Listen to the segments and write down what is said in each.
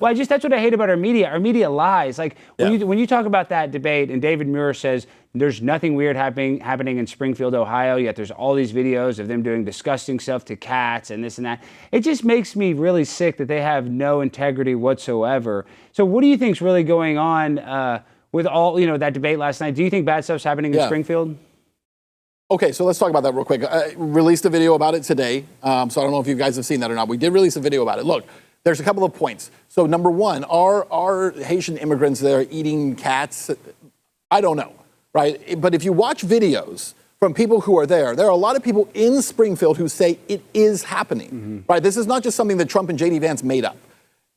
Well, that's what I hate about our media. Our media lies. Like when you talk about that debate, and David Muir says there's nothing weird happening in Springfield, Ohio, yet there's all these videos of them doing disgusting stuff to cats and this and that. It just makes me really sick that they have no integrity whatsoever. So what do you think's really going on with all that debate last night? Do you think bad stuff's happening in Springfield? Okay, so let's talk about that real quick. I released a video about it today, so I don't know if you guys have seen that or not. We did release a video about it. Look. There's a couple of points. So number one, are Haitian immigrants there eating cats? I don't know, right? But if you watch videos from people who are there are a lot of people in Springfield who say it is happening, right? This is not just something that Trump and J.D. Vance made up.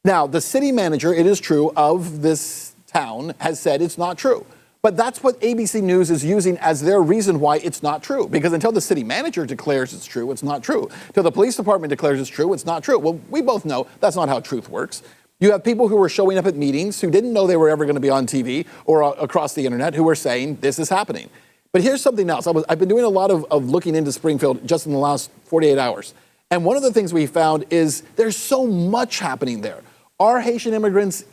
Now, the city manager, it is true, of this town has said it's not true. But that's what ABC News is using as their reason why it's not true. Because until the city manager declares it's true, it's not true. Until the police department declares it's true, it's not true. Well, we both know that's not how truth works. You have people who were showing up at meetings who didn't know they were ever going to be on TV or across the internet who were saying this is happening. But here's something else. I've been doing a lot of looking into Springfield just in the last 48 hours. And one of the things we found is there's so much happening there. Are Haitian immigrants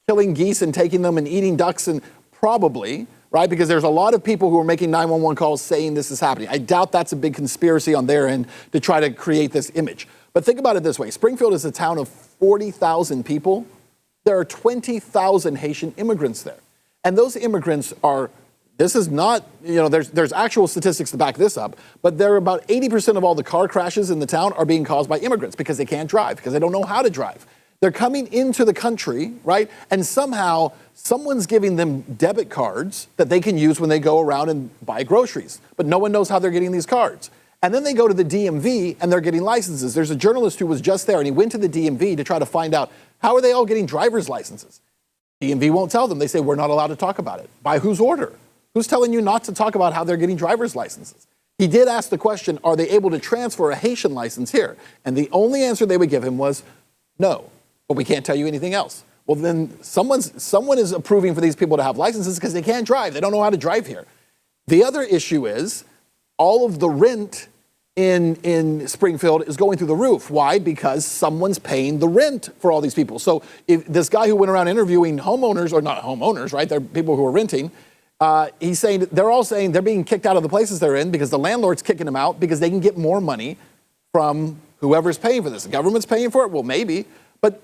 killing geese and taking them and eating ducks? And probably, right? Because there's a lot of people who are making 911 calls saying this is happening. I doubt that's a big conspiracy on their end to try to create this image. But think about it this way. Springfield is a town of 40,000 people. There are 20,000 Haitian immigrants there. And those immigrants are, this is not, there's actual statistics to back this up, but there are about 80% of all the car crashes in the town are being caused by immigrants because they can't drive, because they don't know how to drive. They're coming into the country, right? And somehow someone's giving them debit cards that they can use when they go around and buy groceries. But no one knows how they're getting these cards. And then they go to the DMV and they're getting licenses. There's a journalist who was just there and he went to the DMV to try to find out how are they all getting driver's licenses. DMV won't tell them. They say, we're not allowed to talk about it. By whose order? Who's telling you not to talk about how they're getting driver's licenses? He did ask the question, are they able to transfer a Haitian license here? And the only answer they would give him was no. But we can't tell you anything else. Well, then someone is approving for these people to have licenses because they can't drive. They don't know how to drive here. The other issue is all of the rent in Springfield is going through the roof. Why? Because someone's paying the rent for all these people. So if this guy who went around interviewing homeowners, or not homeowners, right? They're people who are renting. He's saying they're all saying they're being kicked out of the places they're in because the landlord's kicking them out because they can get more money from whoever's paying for this. The government's paying for it? Well, maybe. But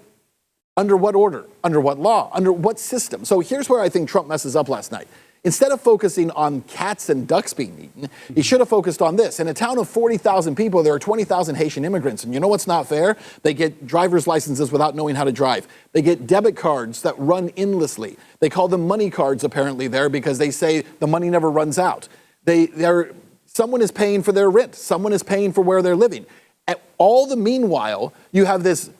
under what order? Under what law? Under what system? So here's where I think Trump messes up last night. Instead of focusing on cats and ducks being eaten, he should have focused on this. In a town of 40,000 people, there are 20,000 Haitian immigrants. And you know what's not fair? They get driver's licenses without knowing how to drive. They get debit cards that run endlessly. They call them money cards apparently there because they say the money never runs out. Someone is paying for their rent. Someone is paying for where they're living. At all the meanwhile, you have this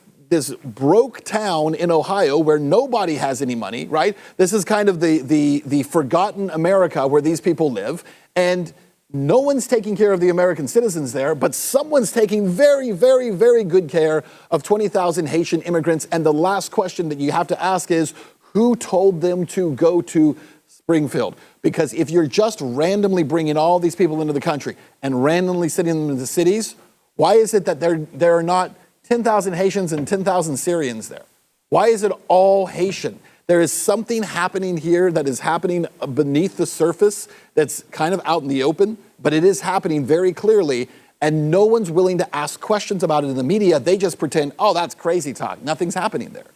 broke town in Ohio where nobody has any money, right? This is kind of the forgotten America where these people live. And no one's taking care of the American citizens there, but someone's taking very, very, very good care of 20,000 Haitian immigrants. And the last question that you have to ask is, who told them to go to Springfield? Because if you're just randomly bringing all these people into the country and randomly sending them into cities, why is it that there are not 10,000 Haitians and 10,000 Syrians there? Why is it all Haitian? There is something happening here that is happening beneath the surface that's kind of out in the open, but it is happening very clearly, and no one's willing to ask questions about it in the media. They just pretend, oh, that's crazy talk. Nothing's happening there.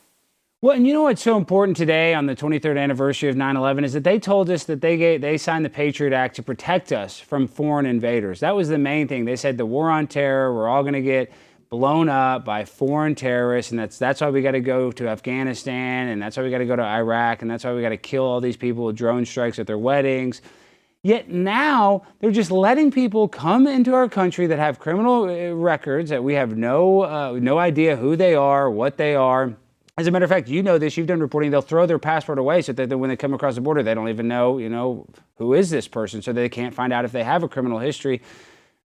Well, and you know what's so important today on the 23rd anniversary of 9/11 is that they told us that they signed the Patriot Act to protect us from foreign invaders. That was the main thing. They said the war on terror, we're all going to get blown up by foreign terrorists, and that's why we got to go to Afghanistan, and that's why we got to go to Iraq, and that's why we got to kill all these people with drone strikes at their weddings. Yet now they're just letting people come into our country that have criminal records that we have no idea who they are, what they are. As a matter of fact, you know this, you've done reporting, they'll throw their passport away so that when they come across the border, they don't even know, who is this person, so they can't find out if they have a criminal history.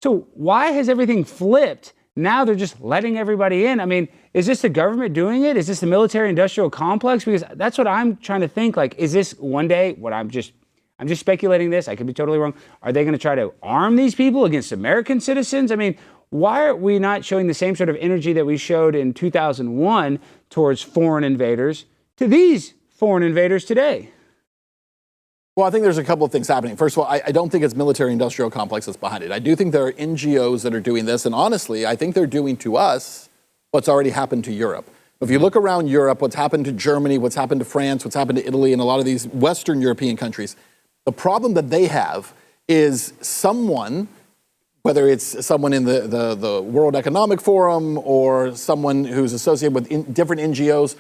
So why has everything flipped? Now they're just letting everybody in. I mean, is this the government doing it? Is this the military-industrial complex? Because that's what I'm trying to think. Like, is this one day, I'm just speculating this, I could be totally wrong. Are they going to try to arm these people against American citizens? I mean, why are we not showing the same sort of energy that we showed in 2001 towards foreign invaders to these foreign invaders today? Well, I think there's a couple of things happening. First of all, I don't think it's military-industrial complex that's behind it. I do think there are NGOs that are doing this, and honestly, I think they're doing to us what's already happened to Europe. If you look around Europe, what's happened to Germany, what's happened to France, what's happened to Italy, and a lot of these Western European countries, the problem that they have is someone, whether it's someone in the World Economic Forum or someone who's associated with different NGOs,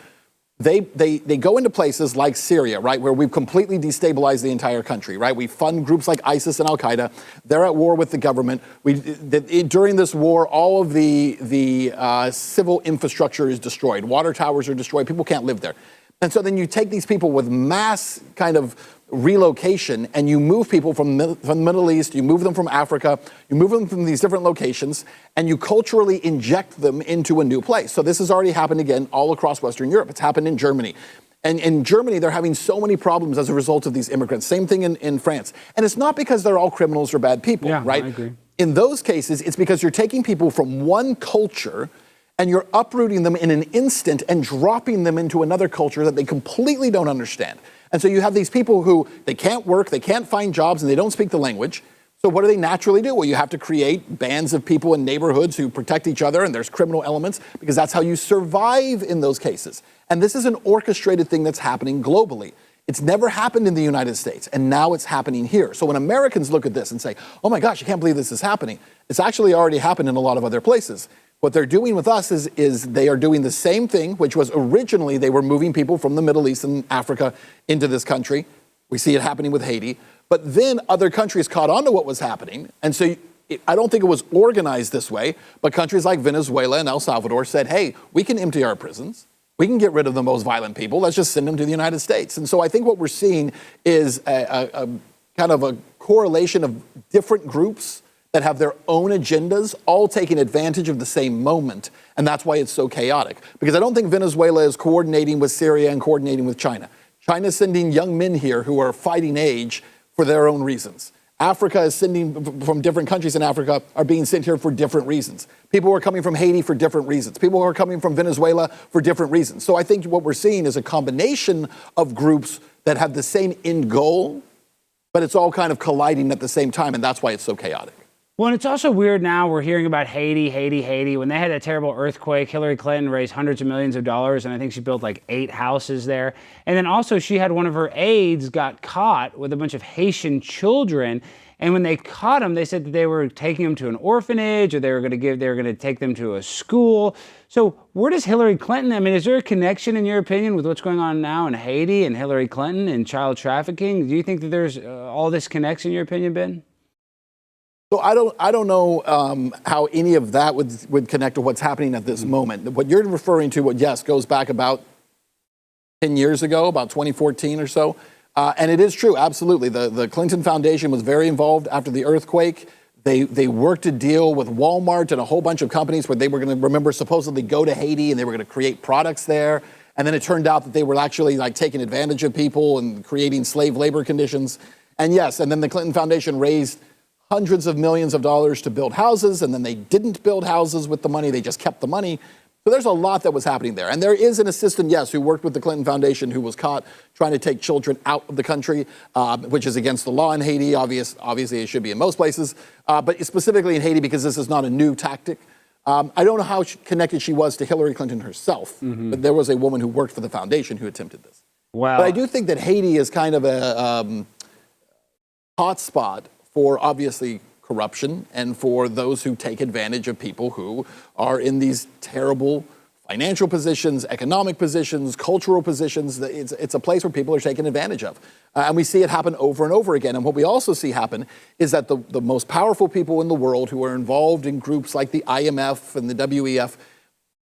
they go into places like Syria, right, where we've completely destabilized the entire country, right? We fund groups like ISIS and Al-Qaeda. They're at war with the government. During this war, all of the civil infrastructure is destroyed. Water towers are destroyed. People can't live there. And so then you take these people with mass kind of relocation and you move people from the Middle East, you move them from Africa, you move them from these different locations, and you culturally inject them into a new place. So this has already happened again all across Western Europe. It's happened in Germany. And in Germany, they're having so many problems as a result of these immigrants. Same thing in France. And it's not because they're all criminals or bad people, right? I agree. In those cases, it's because you're taking people from one culture and you're uprooting them in an instant and dropping them into another culture that they completely don't understand. And so you have these people who, they can't work, they can't find jobs, and they don't speak the language. So what do they naturally do? Well, you have to create bands of people in neighborhoods who protect each other, and there's criminal elements, because that's how you survive in those cases. And this is an orchestrated thing that's happening globally. It's never happened in the United States, and now it's happening here. So when Americans look at this and say, oh my gosh, I can't believe this is happening, it's actually already happened in a lot of other places. What they're doing with us is they are doing the same thing, which was originally they were moving people from the Middle East and Africa into this country. We see it happening with Haiti. But then other countries caught on to what was happening. And so I don't think it was organized this way, but countries like Venezuela and El Salvador said, hey, we can empty our prisons. We can get rid of the most violent people. Let's just send them to the United States. And so I think what we're seeing is a kind of a correlation of different groups that have their own agendas, all taking advantage of the same moment. And that's why it's so chaotic. Because I don't think Venezuela is coordinating with Syria and coordinating with China. China's sending young men here who are fighting age for their own reasons. Africa is sending, from different countries in Africa, are being sent here for different reasons. People are coming from Haiti for different reasons. People are coming from Venezuela for different reasons. So I think what we're seeing is a combination of groups that have the same end goal, but it's all kind of colliding at the same time, and that's why it's so chaotic. Well, and it's also weird now we're hearing about Haiti. When they had that terrible earthquake, Hillary Clinton raised hundreds of millions of dollars, and I think she built like 8 houses there. And then also she had one of her aides got caught with a bunch of Haitian children. And when they caught them, they said that they were taking them to an orphanage, or they were going to take them to a school. So where does Hillary Clinton, I mean, is there a connection in your opinion with what's going on now in Haiti and Hillary Clinton and child trafficking? Do you think that there's all this connection in your opinion, Ben? So I don't know how any of that would connect to what's happening at this moment. What you're referring to, yes, goes back about 10 years ago, about 2014 or so. And it is true, absolutely. The Clinton Foundation was very involved after the earthquake. They worked a deal with Walmart and a whole bunch of companies where they were going to, supposedly go to Haiti and they were going to create products there. And then it turned out that they were actually like taking advantage of people and creating slave labor conditions. And yes, and then the Clinton Foundation raised hundreds of millions of dollars to build houses, and then they didn't build houses with the money, they just kept the money. So there's a lot that was happening there. And there is an assistant, yes, who worked with the Clinton Foundation who was caught trying to take children out of the country, which is against the law in Haiti. Obviously, it should be in most places, but specifically in Haiti because this is not a new tactic. I don't know how connected she was to Hillary Clinton herself, but there was a woman who worked for the foundation who attempted this. Wow. But I do think that Haiti is kind of a hot spot for obviously corruption and for those who take advantage of people who are in these terrible financial positions, economic positions, cultural positions. It's a place where people are taken advantage of. And we see it happen over and over again. And what we also see happen is that the most powerful people in the world who are involved in groups like the IMF and the WEF,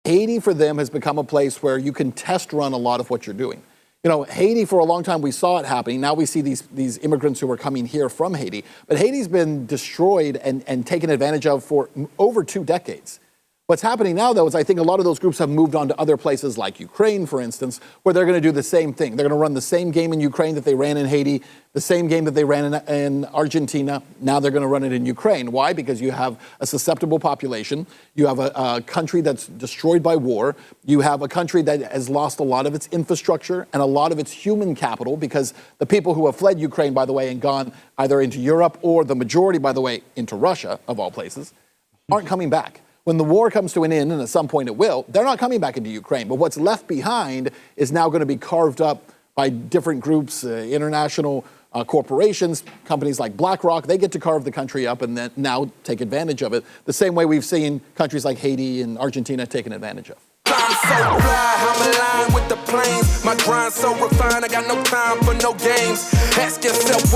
Haiti for them has become a place where you can test run a lot of what you're doing. You know, Haiti, for a long time, we saw it happening. Now we see these immigrants who are coming here from Haiti. But Haiti's been destroyed and taken advantage of for over 2 decades. What's happening now, though, is I think a lot of those groups have moved on to other places like Ukraine, for instance, where they're going to do the same thing. They're going to run the same game in Ukraine that they ran in Haiti, the same game that they ran in Argentina. Now they're going to run it in Ukraine. Why? Because you have a susceptible population. You have a country that's destroyed by war. You have a country that has lost a lot of its infrastructure and a lot of its human capital, because the people who have fled Ukraine, by the way, and gone either into Europe or the majority, by the way, into Russia, of all places, aren't coming back. When the war comes to an end, and at some point it will, they're not coming back into Ukraine. But what's left behind is now going to be carved up by different groups, international corporations, companies like BlackRock. They get to carve the country up and then now take advantage of it, the same way we've seen countries like Haiti and Argentina taken advantage of. I'm so fly, I'm aligned with the planes. My grind so refined, I got no time for no games. Ask yourself